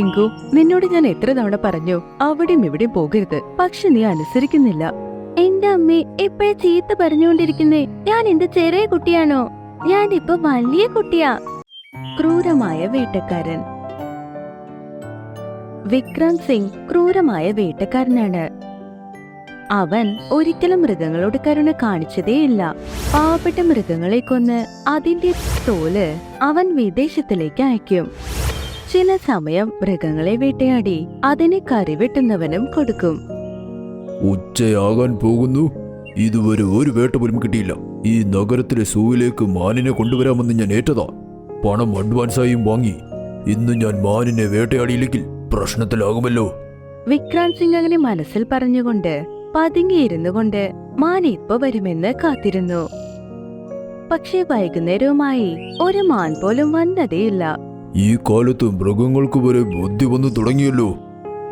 Pink, നിന്നോട് ഞാൻ എത്ര തവണ പറഞ്ഞു അവിടെയും ഇവിടെയും പോകരുത്, പക്ഷെ നീ അനുസരിക്കുന്നില്ല. എന്റെ അമ്മേ എപ്പോഴും ചീത്ത പറഞ്ഞുകൊണ്ടിരിക്കുന്നേ. ഞാൻ എന്ത് ചെറിയ കുട്ടിയാണോ? ഞാൻ ഇപ്പൊ വലിയ കുട്ടിയാ. ക്രൂരമായ വേട്ടക്കാരൻ. വിക്രാന്ത് സിംഗ് ക്രൂരമായ വേട്ടക്കാരനാണ്. അവൻ ഒരിക്കലും മൃഗങ്ങളോട് കരുണ കാണിച്ചതേയില്ല. പാവപ്പെട്ട മൃഗങ്ങളെ കൊന്ന് അതിന്റെ തോല് അവൻ വിദേശത്തിലേക്ക് അയക്കും. ചില സമയം മൃഗങ്ങളെ വേട്ടയാടി അതിനെ കറിവെട്ടുന്നവനും കൊടുക്കും. ഉച്ചയാകാൻ പോകുന്നു. ഇതുവരെ ഒരു വേട്ട പോലും കിട്ടിയില്ല. ഈ നഗരത്തിലെ സൂവിലേക്ക് മാനിനെ കൊണ്ടുവരാമെന്ന് ഞാൻ ഏറ്റതാ. പണം അഡ്വാൻസായും വാങ്ങി. ഇന്ന് ഞാൻ മാനിനെ വേട്ടയാടിയില്ലെങ്കിൽ പ്രശ്നത്തിലാകുമല്ലോ. വിക്രാന്ത് സിംഗ് അങ്ങനെ മനസ്സിൽ പറഞ്ഞുകൊണ്ട് പതുങ്ങിയിരുന്നു കൊണ്ട് മാൻ ഇപ്പൊ വരുമെന്ന് കാത്തിരുന്നു. പക്ഷേ വൈകുന്നേരവുമായി ഒരു മാൻ പോലും വന്നതേയില്ല. ഈ കാലത്ത് മൃഗങ്ങൾക്ക് വരെ ബുദ്ധി വന്നു തുടങ്ങിയല്ലോ.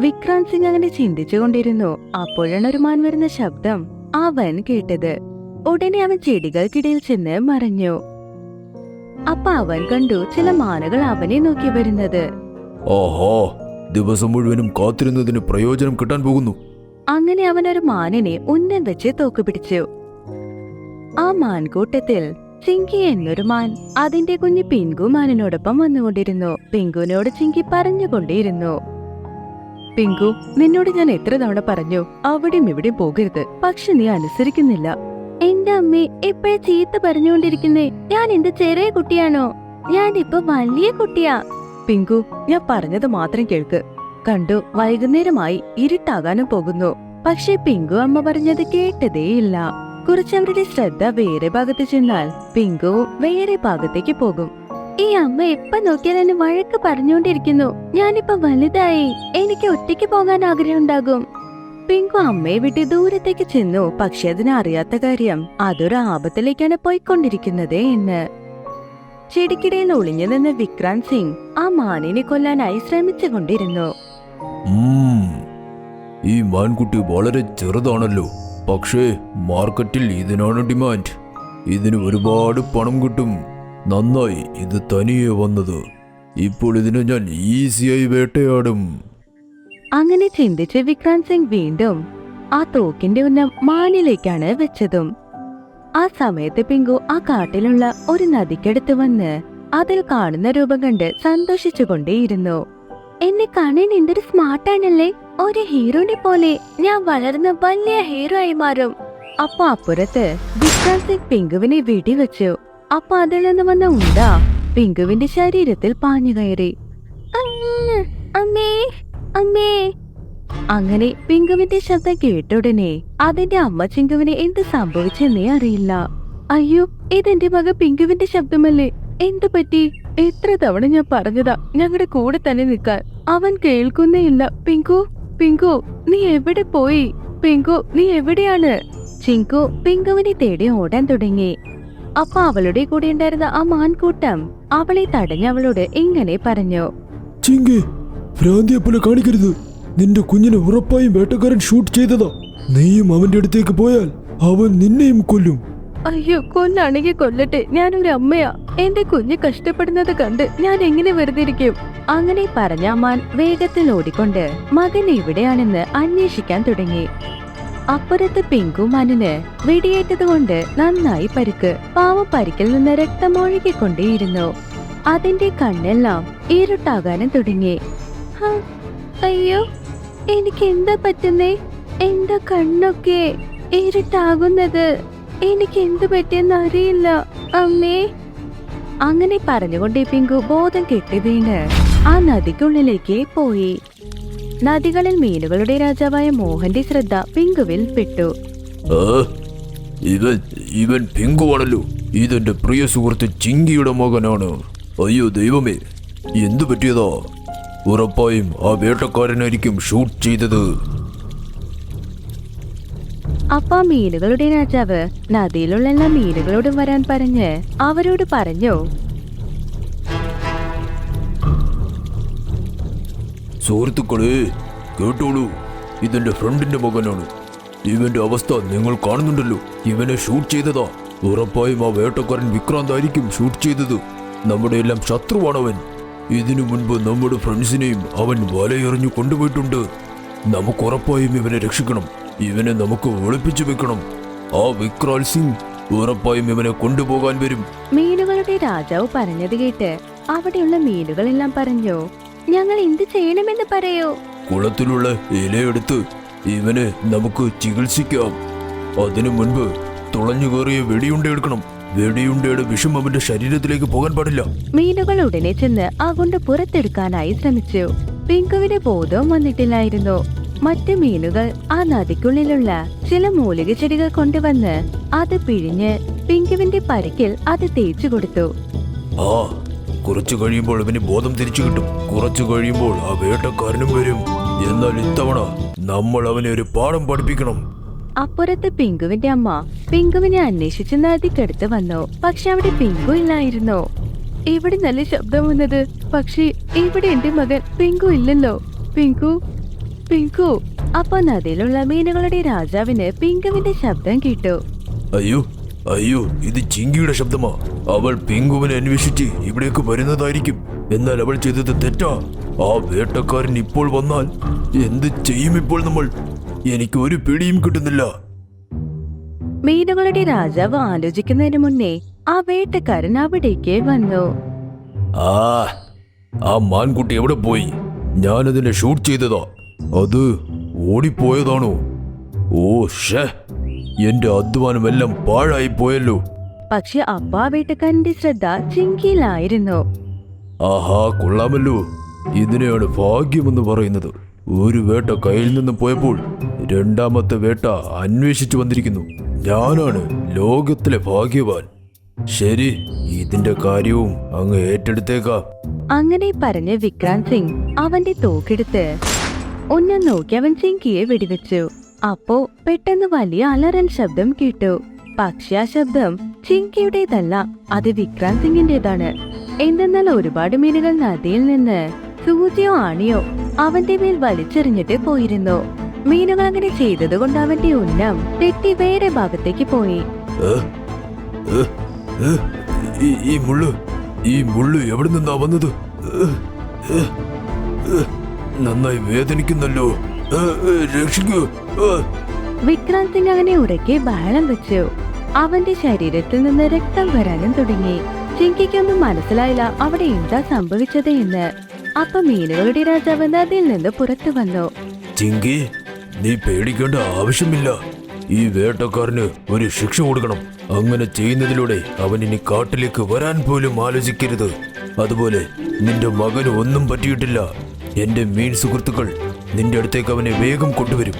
വിക്രാന്ത് സിംഗ് അങ്ങനെ ചിന്തിച്ചുകൊണ്ടിരുന്നു. അപ്പോഴാണ് ഒരു മാൻ വരുന്ന ശബ്ദം അവൻ കേട്ടത്. ഉടനെ അവൻ ചെടികൾക്കിടയിൽ ചെന്ന് മറഞ്ഞു. അപ്പൊ അവൻ കണ്ടു ചില മാനുകൾ അവനെ നോക്കി വരുന്നത്. ആഹാ, ദിവസം മുഴുവനും കാത്തിരുന്നതിന് പ്രയോജനം കിട്ടാൻ പോകുന്നു. അങ്ങനെ അവൻ ഒരു മാനിനെ ഉന്നം വെച്ച് തോക്കുപിടിച്ചു. ആ മാൻകൂട്ടത്തിൽ ചിങ്കി എന്നൊരു മാൻ അതിന്റെ കുഞ്ഞ് പിങ്കു മാനിനോടൊപ്പം വന്നുകൊണ്ടിരുന്നു. പിങ്കുവിനോട് ചിങ്കി പറഞ്ഞുകൊണ്ടേയിരുന്നു. പിങ്കു, നിന്നോട് ഞാൻ എത്ര തവണ പറഞ്ഞു അവിടെയും ഇവിടെയും പോകരുത്, പക്ഷെ നീ അനുസരിക്കുന്നില്ല. എന്റെ അമ്മേ എപ്പോഴും ചീത്ത പറഞ്ഞുകൊണ്ടിരിക്കുന്നേ. ഞാൻ എന്ത് ചെറിയ കുട്ടിയാണോ? ഞാൻ ഇപ്പൊ വലിയ കുട്ടിയാ. പിങ്കു, ഞാൻ പറഞ്ഞത് മാത്രം കേൾക്ക്. കണ്ടു, വൈകുന്നേരമായി, ഇരുട്ടാകാനും പോകുന്നു. പക്ഷെ പിങ്കു അമ്മ പറഞ്ഞത് കേട്ടതേയില്ല. കുറച്ചവരുടെ ശ്രദ്ധ വേറെ ഭാഗത്ത് ചെന്നാൽ പിങ്കു വേറെ ഭാഗത്തേക്ക് പോകും. ഈ അമ്മ എപ്പ നോക്കിയാൽ എന്നെ വഴക്ക് പറഞ്ഞുകൊണ്ടിരിക്കുന്നു. ഞാനിപ്പോ വലുതായി, എനിക്ക് ഒറ്റയ്ക്ക് പോകാൻ ആഗ്രഹം ഉണ്ടാകും. പിങ്കു അമ്മയെ വിട്ട് ദൂരത്തേക്ക് ചെന്നു. പക്ഷെ അതിനറിയാത്ത കാര്യം അതൊരു ആപത്തിലേക്കാണ് പോയിക്കൊണ്ടിരിക്കുന്നത് എന്ന്. ചെടിക്കിടയിൽ ഒളിഞ്ഞു നിന്ന് വിക്രാന്ത് സിംഗ് ആ മാനിനെ കൊല്ലാനായി ശ്രമിച്ചുകൊണ്ടിരുന്നു. ഈ മാൻകുട്ടി വളരെ ചെറുതാണല്ലോ. പക്ഷേ മാർക്കറ്റിൽ ഇതിനാണ് ഡിമാൻഡ്. ഇതിന് ഒരുപാട് പണം കിട്ടും. നന്നായി ഇത് തനിയെ വന്നത്. ഇപ്പോൾ ഇതിനെ ഞാൻ ഈസിയായി വേട്ടയാടും. അങ്ങനെ ചിന്തിച്ച് വിക്രാന്ത് സിംഗ് വീണ്ടും ആ തോക്കിന്റെ ഉന്നം മാനിലേക്കാണ് വെച്ചതും. ആ സമയത്ത് പിങ്കു ആ കാട്ടിലുള്ള ഒരു നദിക്കടുത്ത് വന്ന് അതിൽ കാണുന്ന രൂപം കണ്ട് സന്തോഷിച്ചുകൊണ്ടേയിരുന്നു. എന്നെ കാണാൻ എന്തൊരു സ്മാർട്ടാണല്ലേ. ഒരു ഹീറോനെ പോലെ ഞാൻ വളർന്ന് വലിയ ഹീറോ ആയി മാറും. അപ്പൊ അപ്പുറത്ത് വിക്രാന്ത് സിംഗ് പിങ്കുവിനെ വെടിവെച്ചു. അപ്പൊ അതിൽ നിന്ന് വന്ന ഉണ്ട പിങ്കുവിന്റെ ശരീരത്തിൽ പാഞ്ഞു കയറി. അമ്മേ അമ്മേ. അങ്ങനെ പിങ്കുവിന്റെ ശബ്ദം കേട്ടുടനെ അതിന്റെ അമ്മ ചിങ്കുവിനെ എന്ത് സംഭവിച്ചെന്നേ അറിയില്ല. അയ്യോ, ഇതെന്റെ മക പിങ്കുവിന്റെ ശബ്ദമല്ലേ? എന്തു പറ്റി? എത്ര തവണ ഞാൻ പറഞ്ഞതാ ഞങ്ങളുടെ കൂടെ തന്നെ നിൽക്കാൻ. അവൻ കേൾക്കുന്നേയില്ല. പിങ്കു, പിങ്കു, നീ എവിടെ പോയി? പിങ്കു, നീ എവിടെയാണ്? ചിങ്കു പിങ്കുവിനെ തേടി ഓടാൻ തുടങ്ങി. അപ്പൊ അവളുടെ കൂടെ ഉണ്ടായിരുന്ന ആ മാൻകൂട്ടം അവളെ തടഞ്ഞ് അവളോട് ഇങ്ങനെ പറഞ്ഞു. ചിങ്കി, ഭ്രാന്തിയെ പോലെ കാണിക്കരുത്. നിന്റെ കുഞ്ഞിനെ ഉറപ്പായും വേട്ടക്കാരൻ ഷൂട്ട് ചെയ്തതാ. നീയും അവന്റെ അടുത്തേക്ക് പോയാൽ അവൻ നിന്നെയും കൊല്ലും. അയ്യോ, കൊല്ലാണെങ്കിൽ കൊല്ലട്ടെ, ഞാനൊരു അമ്മയാ. എന്റെ കുഞ്ഞ് കഷ്ടപ്പെടുന്നത് കണ്ട് ഞാൻ എങ്ങനെ വെറുതെ ഇരിക്കും? അങ്ങനെ പറഞ്ഞ മാൻ വേഗത്തിൽ ഓടിക്കൊണ്ട് മകൻ എവിടെയാണെന്ന് അന്വേഷിക്കാൻ തുടങ്ങി. അപ്പുറത്ത് പിങ്കു മാനിന് വെടിയേറ്റത് കൊണ്ട് നന്നായി പരിക്ക്. പാവ പരിക്കിൽ നിന്ന് രക്തം ഒഴുകിക്കൊണ്ടേയിരുന്നു. അതിന്റെ കണ്ണെല്ലാം ഇരുട്ടാകാനും തുടങ്ങി. അയ്യോ, എനിക്ക് എന്താ പറ്റുന്നേ? എന്റെ കണ്ണൊക്കെ ഇരുട്ടാകുന്നത്. എനിക്ക് എന്തു പറ്റിയെന്ന് അറിയില്ല അമ്മേ. അങ്ങനെ പറഞ്ഞുകൊണ്ട് പിങ്കു ബോധം കെട്ടി വീണ് ആ നദിക്കുള്ളിലേക്ക് പോയി. നദികളിൽ മീനുകളുടെ രാജാവായ മോഹന്റെ ശ്രദ്ധ പിങ്കുവിൽ പെട്ടു. ഇവൻ പിങ്കുവാണല്ലോ. ഇതെന്റെ പ്രിയ സുഹൃത്ത് ചിങ്കിയുടെ മകനാണ്. അയ്യോ ദൈവമേ, എന്തു പറ്റിയതാ? ഉറപ്പായും ആ വേട്ടക്കാരനായിരിക്കും ഷൂട്ട് ചെയ്തത്. അപ്പ മീനുകളുടെ രാജാവ് നദിയിലുള്ള എല്ലാ മീനുകളോടും വരാൻ പറഞ്ഞ് അവരോട് പറഞ്ഞു. സുഹൃത്തുക്കളെ, കേട്ടോളൂ. ഇതെന്റെ ഫ്രണ്ടിന്റെ മകനാണ്. ഇവന്റെ അവസ്ഥ നിങ്ങൾ കാണുന്നുണ്ടല്ലോ. ഇവനെ ഷൂട്ട് ചെയ്തതാ. ഉറപ്പായും ആ വേട്ടക്കാരൻ വിക്രാന്ത് ആയിരിക്കും ഷൂട്ട് ചെയ്തത്. നമ്മുടെ എല്ലാം ശത്രുവാണവൻ. ഇതിനു മുൻപ് നമ്മുടെ ഫ്രണ്ട്സിനെയും അവൻ വലയെറിഞ്ഞു കൊണ്ടുപോയിട്ടുണ്ട്. നമുക്ക് ഉറപ്പായും ഇവനെ രക്ഷിക്കണം. ഇവനെ നമുക്ക് ഒളിപ്പിച്ചു വെക്കണം. ആ വിക്രാൽ സിംഗ് ഉറപ്പായും ഇവനെ കൊണ്ടുപോകാൻ വരും. മീനുകളുടെ രാജാവ് പറഞ്ഞത് കേട്ട് അവിടെയുള്ള മീനുകളെല്ലാം പറഞ്ഞു, ഞങ്ങൾ എന്ത് ചെയ്യണമെന്ന് പറയോ? കുളത്തിലുള്ള ഇലയെടുത്ത് ഇവനെ നമുക്ക് ചികിത്സിക്കാം. അതിനു മുൻപ് തുളഞ്ഞു കയറിയ വെടിയുണ്ട എടുക്കണം. വെടിയുണ്ടയുടെ വിഷം അവന്റെ ശരീരത്തിലേക്ക് പോകാൻ പാടില്ല. മീനുകൾ ഉടനെ ചെന്ന് ആ ഗുണ്ട പുറത്തെടുക്കാനായി ശ്രമിച്ചു. പിങ്കുവിന് ബോധവും വന്നിട്ടില്ലായിരുന്നു. മറ്റു മീനുകൾ ആ നദിക്കുള്ളിലുള്ള ചില മൂലിക ചെടികൾ കൊണ്ടുവന്ന് അത് പിഴിഞ്ഞ് പിങ്കുവിന്റെ പരിക്കിൽ അത് തേച്ചു കൊടുത്തു. ആ കുറച്ചു കഴിയുമ്പോൾ അവന് ബോധം തിരിച്ചു കിട്ടും. കുറച്ചു കഴിയുമ്പോൾ ആ വേട്ടക്കാരനും വരും. എന്നാൽ ഇത്തവണ നമ്മൾ അവനെ ഒരു പാഠം പഠിപ്പിക്കണം. അപ്പുറത്ത് പിങ്കുവിന്റെ അമ്മ പിങ്കുവിനെ അന്വേഷിച്ച് നദിക്കടുത്ത് വന്നു. പക്ഷെ അവിടെ പിങ്കു ഇല്ലായിരുന്നു. ഇവിടെ നല്ല ശബ്ദം വന്നത്, പക്ഷേ ഇവിടെ എന്റെ മകൻ പിങ്കു ഇല്ലല്ലോ. Pink pink. അപ്പൊ നദിയിലുള്ള മീനുകളുടെ രാജാവിന് പിങ്കുവിന്റെ ശബ്ദം കേട്ടു. അയ്യോ അയ്യോ, ഇത് ചിങ്കിയുടെ ശബ്ദമാ. അവൾ പിങ്കുവിനെ അന്വേഷിച്ച് ഇവിടേക്ക് വരുന്നതായിരിക്കും. എന്നാൽ അവൾ ചെയ്തത് തെറ്റാ. ആ വേട്ടക്കാരൻ ഇപ്പോൾ വന്നാൽ എന്ത് ചെയ്യും ഇപ്പോൾ നമ്മൾ? എനിക്ക് ഒരു പിടിയും കിട്ടുന്നില്ല. മീനുകളുടെ രാജാവ് ആലോചിക്കുന്നതിന് മുന്നേ ആ വേട്ടക്കാരൻ അവിടേക്ക് വന്നു. ആ മാൻകുട്ടി എവിടെ പോയി? ഞാനതിനെ ഷൂട്ട് ചെയ്തതാ. അത് ഓടിപ്പോയതാണോ? ഓ ഷേ, എന്റെ അധ്വാനമെല്ലാം പാഴായി പോയല്ലോ. പക്ഷെ അപ്പ ആ വേട്ടക്കാരന്റെ ശ്രദ്ധ ചിങ്കിയിലായിരുന്നു. ആഹാ, കൊള്ളാമല്ലോ. ഇതിനെയാണ് ഭാഗ്യമെന്ന് പറയുന്നത്. ഒരു വേട്ട കയ്യിൽ നിന്ന് പോയപ്പോൾ രണ്ടാമത്തെ വേട്ട അന്വേഷിച്ചു വന്നിരിക്കുന്നു. ഞാനാണ് ലോകത്തിലെ ഭാഗ്യവാൻ. ശരി, ഇതിന്റെ കാര്യവും അങ്ങ് ഏറ്റെടുത്തേക്കാം. അങ്ങനെ പറഞ്ഞ് വിക്രാന്ത് സിംഗ് അവന്റെ തോക്കെടുത്ത് ഒന്നും നോക്കി അവൻ ചിങ്കിയെ വെടിവെച്ചു. അപ്പോ പെട്ടെന്ന് വലിയ അലറൽ ശബ്ദം കേട്ടു. പക്ഷെ ആ ശബ്ദം ചിങ്കിയുടേതല്ല, അത് വിക്രാന്ത് സിംഗിന്റേതാണ്. എന്തെന്നാൽ ഒരുപാട് മീനുകൾ നദിയിൽ നിന്ന് സൂചിയോ ആണിയോ അവന്റെ മേൽ വലിച്ചെറിഞ്ഞിട്ട് പോയിരുന്നു. മീനുകൾ അങ്ങനെ ചെയ്തത് കൊണ്ട് അവന്റെ ഉന്നം തെറ്റി വേറെ ഭാഗത്തേക്ക് പോയി. ഈ മുള്ളു എവിടെ നിന്നാ വന്നത്? നന്നായി വേദനിക്കുന്നല്ലോ. രക്ഷിക്കൂ. വിക്രാന്ത് സിംഗ് അങ്ങനെ ഉറക്കെ ബഹളം വെച്ചു. അവന്റെ ശരീരത്തിൽ നിന്ന് രക്തം വരാനും തുടങ്ങി. ചിങ്കിക്കൊന്നും മനസ്സിലായില്ല അവിടെ എന്താ സംഭവിച്ചത് എന്ന്. അപ്പൊ മീനുകളുടെ രാജാവ് നദിയിൽ നിന്ന് പുറത്തു വന്നു. ചിങ്കി, നീ പേടിക്കേണ്ട ആവശ്യമില്ല. ഈ വേട്ടക്കാരന് ഒരു ശിക്ഷ കൊടുക്കണം. അങ്ങനെ ചെയ്യുന്നതിലൂടെ അവൻ ഇനി കാട്ടിലേക്ക് വരാൻ പോലും ആലോചിക്കരുത്. അതുപോലെ നിന്റെ മകന് ഒന്നും പറ്റിയിട്ടില്ല. എന്റെ മീൻ സുഹൃത്തുക്കൾ നിന്റെ അടുത്തേക്ക് അവനെ വേഗം കൊണ്ടുവരും.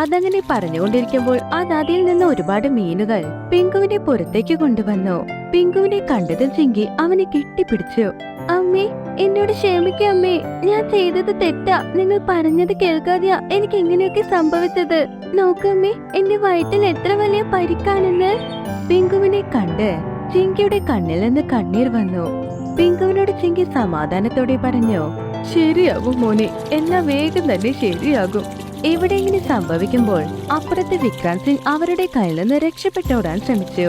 അതങ്ങനെ പറഞ്ഞുകൊണ്ടിരിക്കുമ്പോൾ ആ നദിയിൽ നിന്ന് ഒരുപാട് മീനുകൾ പിങ്കുവിനെ പുറത്തേക്ക് കൊണ്ടുവന്നു. പിങ്കുവിനെ കണ്ടതും ചിങ്കി അവനെ കെട്ടിപ്പിടിച്ചു. അമ്മേ, എന്നോട് ക്ഷമിക്കൂ അമ്മേ. ഞാൻ ചെയ്തത് തെറ്റാ. നിങ്ങൾ പറഞ്ഞത് കേൾക്കാതെയാ എനിക്ക് ഇങ്ങനെയൊക്കെ സംഭവിച്ചത്. നോക്കമ്മേ, എന്റെ വയറ്റിൽ എത്ര വലിയ പരിക്കാണെന്ന്. പിങ്കുവിനെ കണ്ട് ചിങ്കിയുടെ കണ്ണിൽ നിന്ന് കണ്ണീർ വന്നു. പിങ്കുവിനോട് ചിങ്കി സമാധാനത്തോടെ പറഞ്ഞു, ശരിയാകും മോനെ, എല്ലാം വേഗം തന്നെ ശരിയാകും. ഇവിടെ ഇങ്ങനെ സംഭവിക്കുമ്പോൾ അപ്പുറത്ത് വിക്രാന്ത് സിംഗ് അവരുടെ കയ്യിൽ നിന്ന് രക്ഷപ്പെട്ടോടാൻ ശ്രമിച്ചു.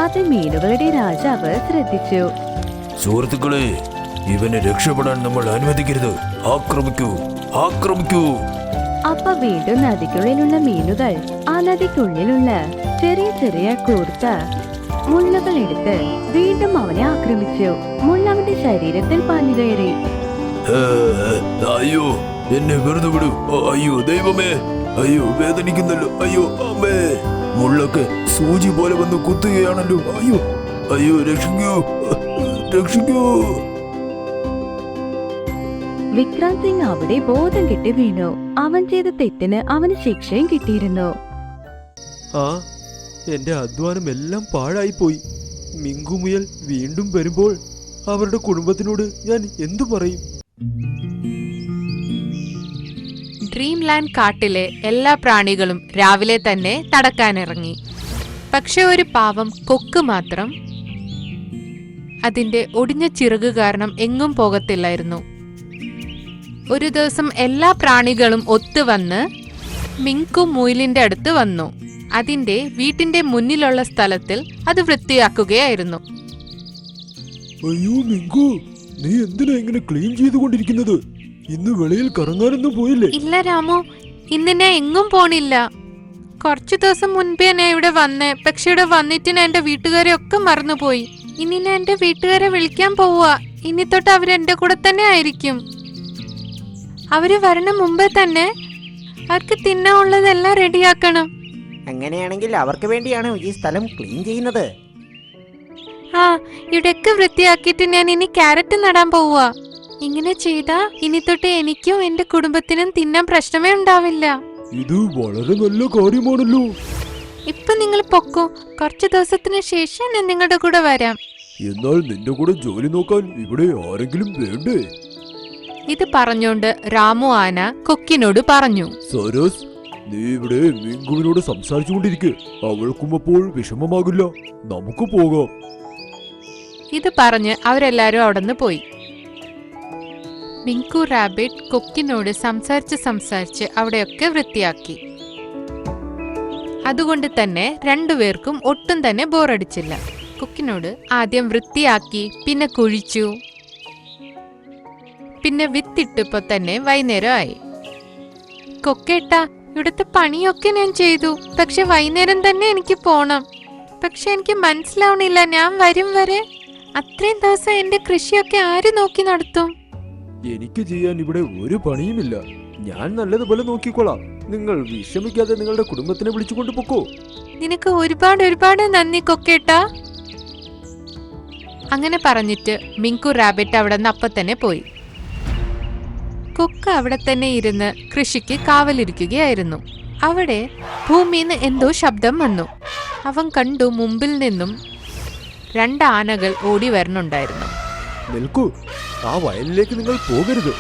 അത് മീനുകളുടെ രാജാവ് ശ്രദ്ധിച്ചു. സുഹൃത്തുക്കളെ, ഇവനെ രക്ഷപ്പെടാൻ നമ്മൾ അനുവദിക്കരുത്. ആക്രമിക്കൂ, ആക്രമിക്കൂ. അപ്പൊ വീണ്ടും നദിക്കുള്ളിലുള്ള മീനുകൾ ആ നദിക്കുള്ളിലുള്ള ചെറിയ ചെറിയ കൂർത്ത മുള്ളുകൾ എടുത്ത് വീണ്ടും അവനെ ആക്രമിച്ചു. മുള്ളവന്റെ ശരീരത്തിൽ പാഞ്ഞു കയറി. അയ്യോ, എന്നെ വെറുതെ വിടൂ. അയ്യോ ദൈവമേ, അയ്യോ വേദനിക്കുന്നല്ലോ. അയ്യോ അമ്മേ, മുള്ളൊക്കെ സൂചി പോലെ വന്ന് കുത്തുകയാണല്ലോ. അയ്യോ അയ്യോ, രക്ഷിക്കൂ, രക്ഷിക്കൂ. വിക്രാന്ത് സിംഗ് അവിടെ ബോധം കെട്ടി വീണു. അവൻ ചെയ്ത തെറ്റിന് അവന് ശിക്ഷയും കിട്ടിയിരുന്നു. എന്റെ അധ്വാനം എല്ലാം പാഴായിപ്പോയി. മിങ്കുമുയൽ വീണ്ടും വരുമ്പോൾ അവരുടെ കുടുംബത്തിനോട് ഞാൻ എന്തു പറയും? ഡ്രീം ലാൻഡ് കാട്ടിലെ എല്ലാ പ്രാണികളും രാവിലെ തന്നെ നടക്കാനിറങ്ങി. പക്ഷെ ഒരു പാവം കൊക്ക് മാത്രം അതിന്റെ ഒടിഞ്ഞ ചിറക് കാരണം എങ്ങും പോകത്തില്ലായിരുന്നു. ഒരു ദിവസം എല്ലാ പ്രാണികളും ഒത്തുവന്ന് മിങ്കു മുയലിന്റെ അടുത്ത് വന്നു. അതിന്റെ വീട്ടിന്റെ മുന്നിലുള്ള സ്ഥലത്തിൽ അത് വൃത്തിയാക്കുകയായിരുന്നു. അയ്യോ മിങ്കു, നീ എന്തിനാ ഇങ്ങനെ ക്ലീൻ ചെയ്തുകൊണ്ടിരിക്കുന്നത്? ഇന്ന് വെളിയിൽ കറങ്ങാനൊന്നും പോയില്ലേ? ഇല്ല രാമു, ഇന്ന് ഞാൻ എങ്ങും പോണില്ല. കുറച്ചു ദിവസം മുൻപേ ഞാൻ ഇവിടെ വന്നേ, പക്ഷെ ഇവിടെ വന്നിട്ട് ഞാൻ എന്റെ വീട്ടുകാരെ ഒക്കെ മറന്നുപോയി. ഇനി ഞാൻ എന്റെ വീട്ടുകാരെ വിളിക്കാൻ പോവാ. ഇനി തൊട്ട് അവരെന്റെ കൂടെ തന്നെ ആയിരിക്കും. അവര് വരണ മുമ്പേ തന്നെ അവർക്ക് തിന്നാനുള്ളതെല്ലാം റെഡിയാക്കണം. അങ്ങനെയാണെങ്കിൽ അവർക്ക് വേണ്ടിയാണ് ഈ സ്ഥലം ക്ലീൻ ചെയ്യുന്നത്. ആ, ഇവിടെയൊക്കെ വൃത്തിയാക്കിയിട്ട് ഞാൻ ഇനി ക്യാരറ്റ് നടാൻ പോവാ. ഇങ്ങനെ ചെയ്താ ഇനി തൊട്ട് എനിക്കും എന്റെ കുടുംബത്തിനും തിന്നാൻ പ്രശ്നമേ ഉണ്ടാവില്ല. ഇത് വളരെ നല്ല കാര്യമാണല്ലോ. ഇപ്പൊ നിങ്ങൾ പൊക്കോ, കുറച്ചു ദിവസത്തിന് ശേഷം ഞാൻ നിങ്ങളുടെ കൂടെ വരാം. എന്നാൽ നിന്റെ കൂടെ ജോലി നോക്കാൻ ഇവിടെ ആരെങ്കിലും വേണ്ടേ? ഇത് പറഞ്ഞോണ്ട് രാമു ആന കൊക്കിനോട് പറഞ്ഞു. സരസ്, നീ ഇവിടെ മിങ്കുവിനോട് സംസാരിച്ചുകൊണ്ടിരിക്കെ. അവൾക്കും അപ്പോൾ വിഷമമാകില്ല. നമുക്ക് പോകാം. ഇത് പറഞ്ഞ് അവരെല്ലാരും അവിടുന്ന് പോയി. മിങ്കു റാബിറ്റ് കൊക്കിനോട് സംസാരിച്ച് അവിടെയൊക്കെ വൃത്തിയാക്കി. അതുകൊണ്ട് തന്നെ രണ്ടുപേർക്കും ഒട്ടും തന്നെ ബോറടിച്ചില്ല. കൊക്കിനോട് ആദ്യം വൃത്തിയാക്കി, പിന്നെ കുഴിച്ചു, പിന്നെ വിത്തിട്ടപ്പോ തന്നെ വൈകുന്നേരമായി. കൊക്കേട്ടാ, ഇവിടുത്തെ പണിയൊക്കെ ഞാൻ ചെയ്തു, പക്ഷെ വൈകുന്നേരം തന്നെ എനിക്ക് പോണം. പക്ഷെ എനിക്ക് മനസ്സിലാവണില്ല, ഞാൻ വരും വരെ അത്രയും ദിവസം എന്റെ കൃഷിയൊക്കെ ആര് നോക്കി നടത്തും? എനിക്ക് ചെയ്യാൻ ഇവിടെ ഒരു പണിയുമില്ല. ഞാൻ നല്ലതുപോലെ നോക്കിക്കോളാം. നിങ്ങൾ വിഷമിക്കാതെ നിങ്ങളുടെ കുടുംബത്തിനെ വിളിച്ചുകൊണ്ട് പൊക്കോ. നിനക്ക് ഒരുപാട് നന്ദി കൊക്കേട്ടാ. അങ്ങനെ പറഞ്ഞിട്ട് മിങ്കു റാബിറ്റ് അവിടെ നിന്ന് അപ്പൊ തന്നെ പോയി. കൊക്ക് അവിടെ തന്നെ ഇരുന്ന് കൃഷിക്ക് കാവലിരിക്കുകയായിരുന്നു. അവിടെ ഭൂമിന്ന് എന്തോ ശബ്ദം വന്നു. അവൻ കണ്ടു, മുമ്പിൽ നിന്നും 2 ആനകൾ ഓടി വരണുണ്ടായിരുന്നു. നിൽക്കൂ, ആ വയലിലേക്ക് നിങ്ങൾ പോകരുത്.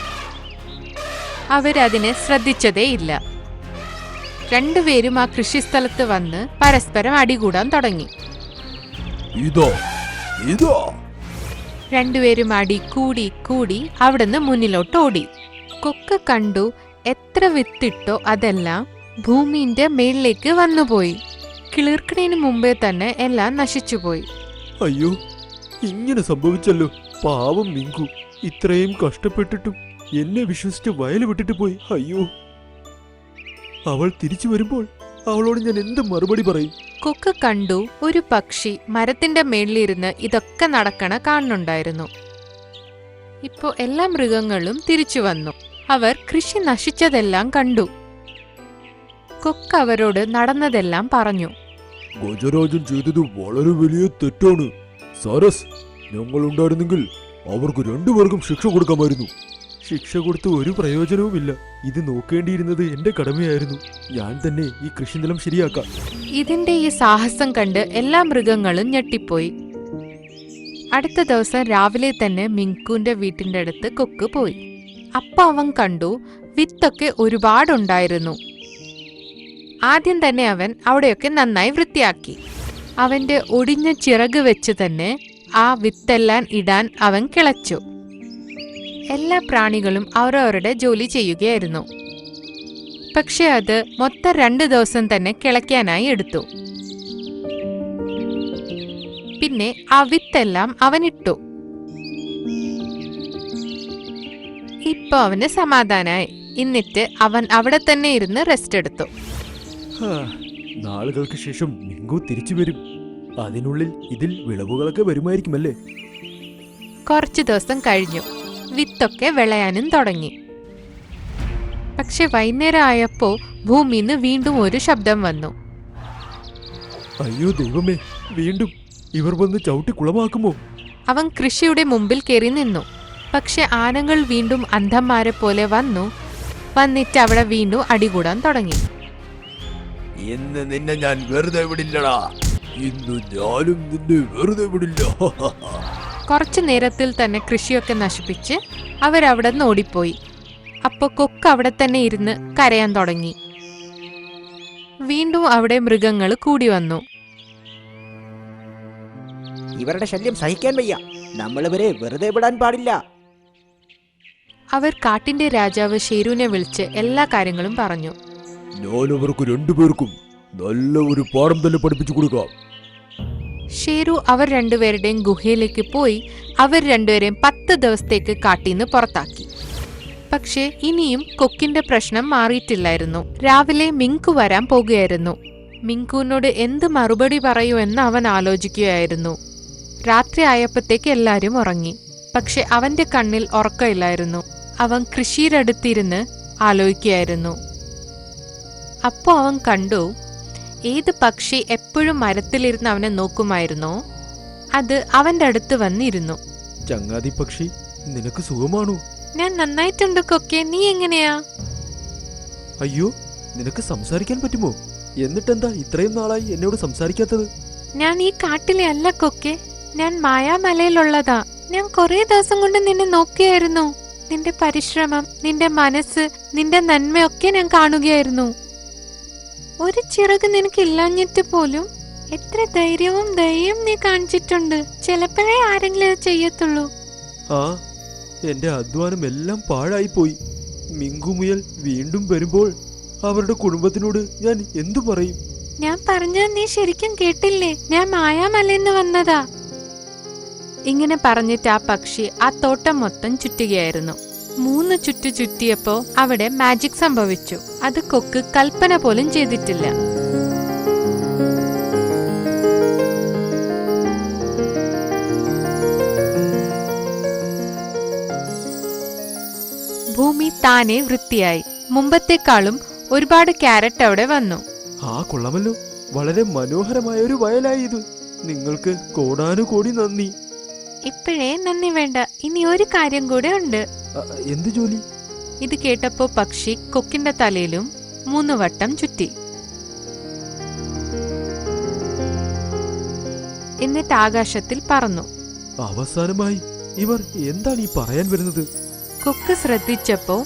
അവരതിനെ ശ്രദ്ധിച്ചതേയില്ല. രണ്ടുപേരും ആ കൃഷിസ്ഥലത്ത് വന്ന് പരസ്പരം അടികൂടാൻ തുടങ്ങി. ഇതാ ഇതാ രണ്ടുപേരും അടി കൂടി അവിടുന്ന് മുന്നിലോട്ട് ഓടി. കൊക്ക് കണ്ടു, എത്ര വിത്തിട്ടോ അതെല്ലാം ഭൂമിന്റെ മേളിലേക്ക് വന്നുപോയി. കിളിർക്കണേന് മുമ്പേ തന്നെ എല്ലാം നശിച്ചുപോയി. അയ്യോ, ഇങ്ങനെ സംഭവിച്ചല്ലോ. പാവം മിങ്കു, ഇത്രയും കഷ്ടപ്പെട്ടിട്ടും എന്നെ വിശ്വസിച്ച് വയൽ വിട്ടിട്ട് പോയി. അയ്യോ, അവൾ തിരിച്ചു വരുമ്പോൾ അവളോട് ഞാൻ എന്ത് മറുപടി പറയും? കൊക്ക് കണ്ടു, ഒരു പക്ഷി മരത്തിന്റെ മേളിലിരുന്ന് ഇതൊക്കെ നടക്കണ കാണുന്നുണ്ടായിരുന്നു. ഇപ്പോ എല്ലാ മൃഗങ്ങളും തിരിച്ചു വന്നു. അവർ കൃഷി നശിച്ചതെല്ലാം കണ്ടു. കൊക്ക് അവരോട് നടന്നതെല്ലാം പറഞ്ഞു. ഗജരാജൻ ചെയ്തത് വളരെ വലിയ തെറ്റാണ്. സരസ്, ഞങ്ങൾ ഉണ്ടായിരുന്നെങ്കിൽ അവർക്ക് 2 പേർക്കും ശിക്ഷ കൊടുക്കാമായിരുന്നു. ശിക്ഷ കൊടുത്ത് ഒരു പ്രയോജനവുമില്ല. ഇത് നോക്കേണ്ടിയിരുന്നത് എന്റെ കടമയായിരുന്നു. ഞാൻ തന്നെ ഈ കൃഷിനിലം ശരിയാക്കാം. ഇതിന്റെ ഈ സാഹസം കണ്ട് എല്ലാ മൃഗങ്ങളും ഞെട്ടിപ്പോയി. അടുത്ത ദിവസം രാവിലെ തന്നെ മിങ്കുന്റെ വീട്ടിന്റെ അടുത്ത് കൊക്ക് പോയി. അപ്പൊ അവൻ കണ്ടു, വിത്തൊക്കെ ഒരുപാടുണ്ടായിരുന്നു. ആദ്യം തന്നെ അവൻ അവിടെയൊക്കെ നന്നായി വൃത്തിയാക്കി. അവന്റെ ഒടിഞ്ഞ ചിറക് വെച്ച് തന്നെ ആ വിത്തെല്ലാം ഇടാൻ അവൻ കിളച്ചു. എല്ലാ പ്രാണികളും അവരവരുടെ ജോലി ചെയ്യുകയായിരുന്നു. പക്ഷെ അത് മൊത്തം 2 ദിവസം തന്നെ കിളയ്ക്കാനായി എടുത്തു. പിന്നെ ആ വിത്തെല്ലാം അവനിട്ടു. ഇപ്പൊ അവന് സമാധാനായി. എന്നിട്ട് അവൻ അവിടെ തന്നെ ഇരുന്ന് റെസ്റ്റ് എടുത്തു. നാളുകൾക്ക് ശേഷം മിങ്കു തിരിച്ചു വരും. അതിനുള്ളിൽ ഇതിൽ വിളവുകളൊക്കെ വരുമായിരിക്കുമല്ലേ? കുറച്ചു ദിവസം കഴിഞ്ഞു. വിത്തൊക്കെ വിളയാനും തുടങ്ങി. പക്ഷെ വൈകുന്നേരം ആയപ്പോ ഭൂമിന്ന് വീണ്ടും ഒരു ശബ്ദം വന്നു. അയ്യോ ദൈവമേ, വീണ്ടും ഇവർ വന്ന് ചവിട്ടി കുളമാക്കുമോ? അവൻ കൃഷിയുടെ മുമ്പിൽ കയറി നിന്നു. പക്ഷെ ആനകൾ വീണ്ടും അന്ധന്മാരെ പോലെ വന്നിട്ട് അവിടെ വീണ്ടും അടികൂടാൻ തുടങ്ങി. ഇന്ന് നിന്നെ ഞാൻ വെറുതെ വിടില്ലടാ. ഇന്ന് ഞാനും നിന്നെ വെറുതെ വിടില്ല. കുറച്ചു നേരത്തിൽ തന്നെ കൃഷിയൊക്കെ നശിപ്പിച്ച് അവരവിടെ നിന്ന് ഓടിപ്പോയി. അപ്പൊ കൊക്ക് അവിടെ തന്നെ ഇരുന്ന് കരയാൻ തുടങ്ങി. വീണ്ടും അവിടെ മൃഗങ്ങൾ കൂടി വന്നു. ഇവരുടെ ശല്യം സഹിക്കാൻ വയ്യ. നമ്മളിവരെ വെറുതെ വിടാൻ പാടില്ല. അവർ കാട്ടിന്റെ രാജാവ് ഷേരുവിനെ വിളിച്ച് എല്ലാ കാര്യങ്ങളും പറഞ്ഞു. ഞാൻ അവർക്ക് 2 പേർക്കും നല്ല ഒരു പാഠം തന്നെ പഠിപ്പിച്ചു കൊടുക്കാം. ഷേരു അവർ രണ്ടുപേരുടെയും ഗുഹയിലേക്ക് പോയി അവർ രണ്ടുപേരെയും 10 ദിവസത്തേക്ക് കാട്ടീന്ന് പുറത്താക്കി. പക്ഷേ ഇനിയും കൊക്കിന്റെ പ്രശ്നം മാറിയിട്ടില്ലായിരുന്നു. രാവിലെ മിങ്കു വരാൻ പോകുകയായിരുന്നു. മിങ്കുവിനോട് എന്ത് മറുപടി പറയൂ എന്ന് അവൻ ആലോചിക്കുകയായിരുന്നു. രാത്രി ആയപ്പോഴത്തേക്ക് എല്ലാവരും ഉറങ്ങി. പക്ഷെ അവന്റെ കണ്ണിൽ ഉറക്കമില്ലായിരുന്നു. അവൻ കൃഷിയിലടുത്തിരുന്ന് ആലോചിക്കുകയായിരുന്നു. അപ്പോ അവൻ കണ്ടു, ഏത് പക്ഷി എപ്പോഴും മരത്തിലിരുന്ന് അവനെ നോക്കുമായിരുന്നോ അത് അവന്റെ അടുത്ത് വന്നിരുന്നു. ചങ്ങാതി പക്ഷി, നിനക്ക് സുഖമാണോ? ഞാൻ നന്നായിട്ടുണ്ട് കൊക്കെ, നീ എങ്ങനെയാ? അയ്യോ, നിനക്ക് സംസാരിക്കാൻ പറ്റുമോ? എന്നിട്ടെന്താ ഇത്രയും നാളായി എന്നോട് സംസാരിക്കാത്തത്? ഞാൻ ഈ കാട്ടിലെ അല്ല കൊക്കെ, ഞാൻ മായാമലയിലുള്ളതാ. ഞാൻ കുറെ ദിവസം കൊണ്ട് നിന്നെ നോക്കിയായിരുന്നു. നിന്റെ പരിശ്രമം, നിന്റെ മനസ്സ്, നിന്റെ നന്മയൊക്കെ ഞാൻ കാണുകയായിരുന്നു. ഒരു ചിറക് നിനക്കില്ലാഞ്ഞിട്ട് പോലും എത്ര ധൈര്യവും ദയയും നീ കാണിച്ചിട്ടുണ്ട്. ചിലപ്പോഴേ ആരെങ്കിലും അത് ചെയ്യത്തുള്ളൂ. ആ, എന്റെ അധ്വാനം എല്ലാം പാഴായി പോയി. മിങ്കുമുയൽ വീണ്ടും വരുമ്പോൾ അവരുടെ കുടുംബത്തിനോട് ഞാൻ എന്തു പറയും? ഞാൻ പറഞ്ഞത് നീ ശരിക്കും കേട്ടില്ലേ? ഞാൻ മായാമലയിന്ന് വന്നതാ. ഇങ്ങനെ പറഞ്ഞിട്ട് ആ പക്ഷി ആ തോട്ടം മൊത്തം ചുറ്റുകയായിരുന്നു. 3 ചുറ്റു ചുറ്റിയപ്പോ അവിടെ മാജിക് സംഭവിച്ചു. അത് കൊക്ക് കൽപ്പന പോലും ചെയ്തിട്ടില്ല. ഭൂമി താനെ വൃത്തിയായി. മുമ്പത്തെക്കാളും ഒരുപാട് ക്യാരറ്റ് അവിടെ വന്നു. ആ, കൊള്ളാമല്ലോ. വളരെ മനോഹരമായ ഒരു വയലായി ഇത്. നിങ്ങൾക്ക് കോടാനുകോടി നന്ദി. ഇപ്പോഴേ നന്ദി വേണ്ട, ഇനി ഒരു കാര്യം കൂടെ ഉണ്ട്. എന്ത് ജോലി? ഇത് കേട്ടപ്പോ പക്ഷി കൊക്കിന്റെ തലയിലും 3 വട്ടം ചുറ്റി. എന്നിട്ട് ആകാശത്തിൽ പറന്നു. അവസാനമായി ഇവർ എന്താണ് ഈ പറയാൻ വരുന്നത്? കൊക്ക് ശ്രദ്ധിച്ചപ്പോ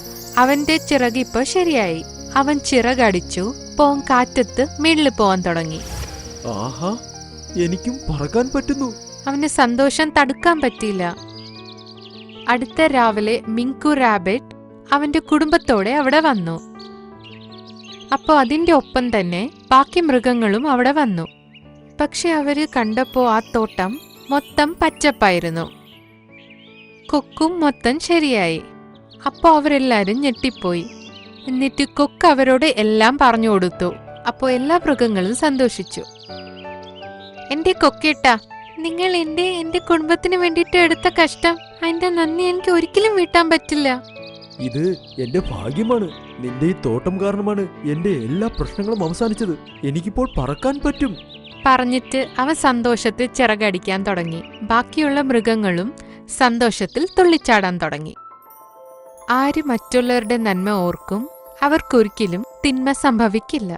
അവന്റെ ചിറക് ഇപ്പൊ ശരിയായി. അവൻ ചിറകടിച്ചു. പോൻ കാറ്റത്ത് മേളിൽ പോവാൻ തുടങ്ങി. ആഹാ, എനിക്കും പറക്കാൻ പറ്റുന്നു. അവന് സന്തോഷം തടുക്കാൻ പറ്റിയില്ല. അടുത്ത രാവിലെ മിങ്കു റാബിറ്റ് അവന്റെ കുടുംബത്തോടെ അവിടെ വന്നു. അപ്പോ അതിന്റെ ഒപ്പം തന്നെ ബാക്കി മൃഗങ്ങളും അവിടെ വന്നു. പക്ഷെ അവര് കണ്ടപ്പോ ആ തോട്ടം മൊത്തം പച്ചപ്പായിരുന്നു. കൊക്കും മൊത്തം ശരിയായി. അപ്പോ അവരെല്ലാരും ഞെട്ടിപ്പോയി. എന്നിട്ട് കൊക്ക് അവരോട് എല്ലാം പറഞ്ഞു കൊടുത്തു. അപ്പോ എല്ലാ മൃഗങ്ങളും സന്തോഷിച്ചു. എന്റെ കൊക്കേട്ടാ, നിങ്ങൾ എന്റെ കുടുംബത്തിന് വേണ്ടിയിട്ട് എടുത്ത കഷ്ടം, അതിന്റെ നന്ദി എനിക്ക് ഒരിക്കലും വീട്ടാൻ പറ്റില്ല. ഇത് എന്റെ ഭാഗ്യമാണ്. നിന്റെ ഈ തോട്ടം കാരണമാണ് എന്റെ എല്ലാ പ്രശ്നങ്ങളും അവസാനിച്ചത്. എനിക്കിപ്പോൾ പറക്കാൻ പറ്റും. പറഞ്ഞിട്ട് അവൻ സന്തോഷത്തിൽ ചിറകടിക്കാൻ തുടങ്ങി. ബാക്കിയുള്ള മൃഗങ്ങളും സന്തോഷത്തിൽ തുള്ളിച്ചാടാൻ തുടങ്ങി. ആര് മറ്റുള്ളവരുടെ നന്മ ഓർക്കും, അവർക്കൊരിക്കലും തിന്മ സംഭവിക്കില്ല.